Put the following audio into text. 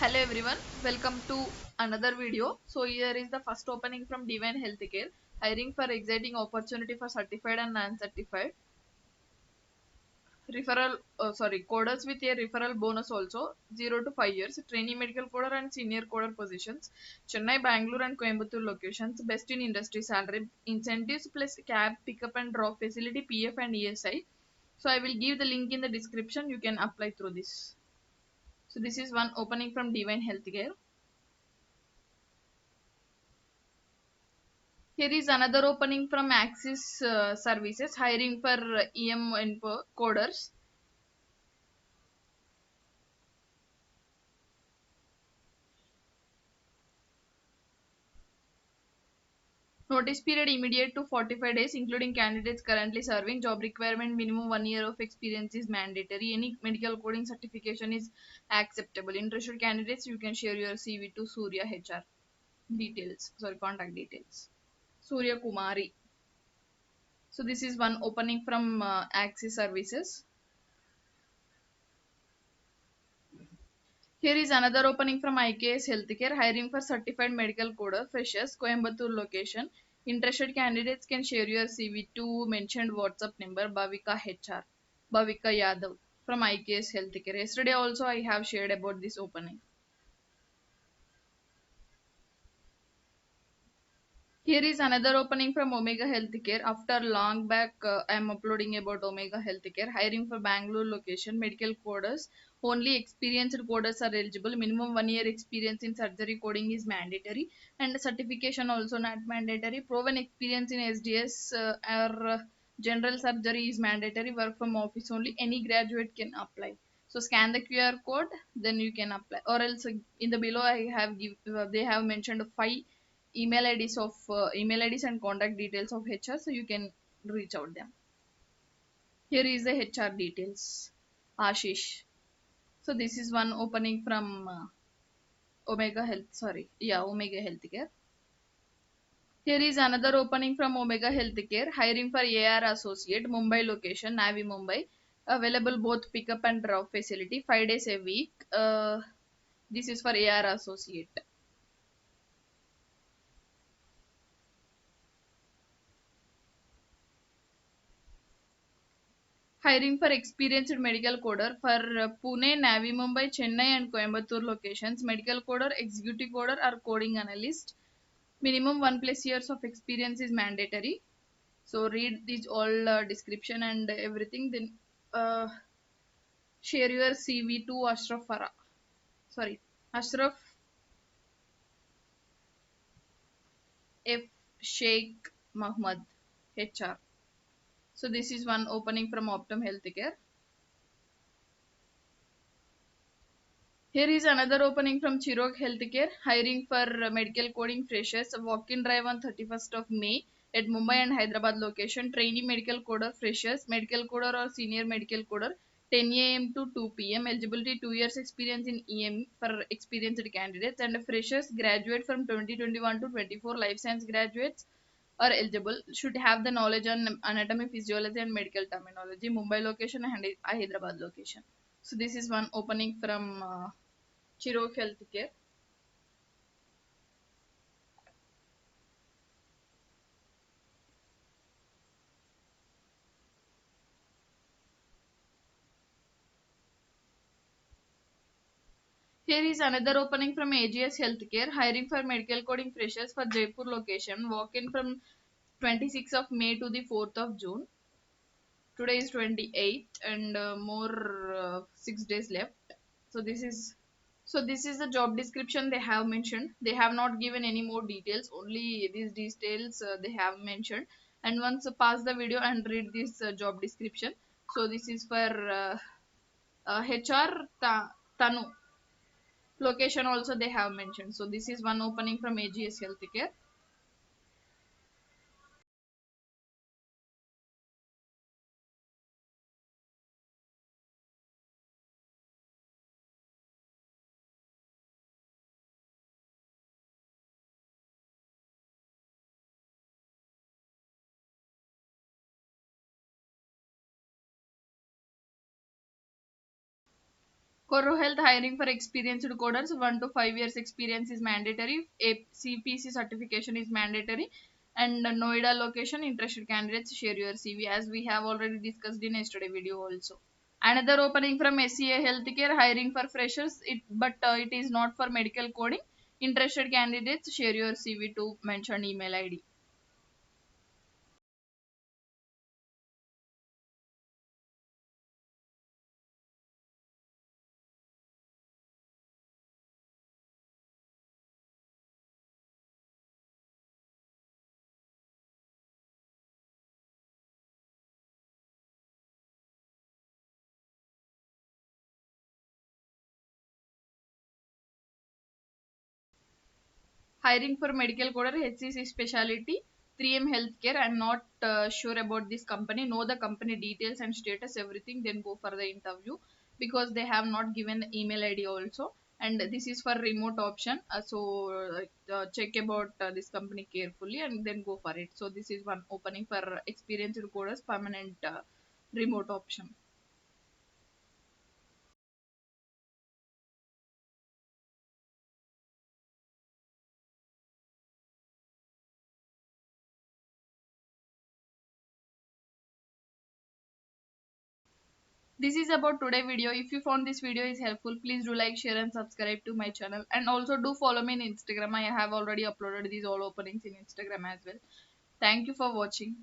Hello everyone, welcome to another video. So here is the first opening from Divine Healthcare, hiring for exciting opportunity for certified and non-certified coders with a referral bonus also 0 to 5 years, trainee medical coder and senior coder positions, Chennai, Bangalore and Coimbatore locations, best in industry salary, incentives plus cab pickup and drop facility, PF and ESI. So I will give the link in the description. You can apply through this. So this is one opening from Divine Healthcare. Here is another opening from Axis Services, hiring for EM coders. Notice period immediate to 45 days, including candidates currently serving. Job requirement minimum 1 year of experience is mandatory. Any medical coding certification is acceptable. Interested candidates, you can share your CV to Surya HR. Contact details. Surya Kumari. So this is one opening from Axis Services. Here is another opening from IKS Healthcare, hiring for certified medical coder, freshers, Coimbatore location. Interested candidates can share your CV to mentioned WhatsApp number Bhavika HR, Bhavika Yadav from IKS Healthcare. Yesterday also I have shared about this opening. Here is another opening from Omega Healthcare. After long back, I am uploading about Omega Healthcare. Hiring for Bangalore location, medical coders. Only experienced coders are eligible. Minimum 1 year experience in surgery coding is mandatory, and certification also not mandatory. Proven experience in SDS or general surgery is mandatory. Work from office only. Any graduate can apply. So scan the QR code, then you can apply. Or else in the below I have they have mentioned 5 email IDs and contact details of HR, so you can reach out them. Here is the HR details. Ashish. So this is one opening from Omega Health. Omega Healthcare. Here is another opening from Omega Healthcare, hiring for AR Associate, Mumbai location, Navi Mumbai. Available both pickup and drop facility, 5 days a week. This is for AR Associate. Hiring for experienced medical coder for Pune, Navi Mumbai, Chennai, and Coimbatore locations. Medical coder, executive coder, or coding analyst. Minimum 1+ years of experience is mandatory. So read this all description and everything. Then uh, share your CV to Ashraf F. Sheikh Muhammad HR. So this is one opening from Optum Healthcare. Here is another opening from Chirog Healthcare, hiring for medical coding freshers. A walk-in drive on 31st of May at Mumbai and Hyderabad location. Trainee medical coder freshers, medical coder or senior medical coder, 10 a.m. to 2 p.m. Eligibility 2 years experience in EM for experienced candidates, and freshers graduate from 2021 to 24. Life science graduates are eligible. Should have the knowledge on anatomy, physiology, and medical terminology. Mumbai location and Hyderabad location. So this is one opening from Chirok Healthcare. Here is another opening from AGS Healthcare, hiring for medical coding freshers for Jaipur location. Walk-in from 26th of May to the 4th of June. Today is 28th and more 6 days left. So this is the job description they have mentioned. They have not given any more details. Only these details they have mentioned. And once pause the video and read this job description. So this is for HR Tanu. Location also they have mentioned. So this is one opening from AGS Healthcare. For health, hiring for experienced coders, 1 to 5 years experience is mandatory. A CPC certification is mandatory. And Noida location, interested candidates share your CV, as we have already discussed in yesterday video also. Another opening from SCA Healthcare, hiring for freshers, but it is not for medical coding. Interested candidates share your CV to mention email ID. Hiring for medical coder, HCC specialty, 3M Healthcare. I'm not sure about this company. Know the company details and status, everything. Then go for the interview, because they have not given the email ID also. And this is for remote option. So check about this company carefully and then go for it. So this is one opening for experienced coders, permanent remote option. This is about today video. If you found this video is helpful, please do like, share and subscribe to my channel, and also do follow me in Instagram. I have already uploaded these all openings in Instagram as well. Thank you for watching.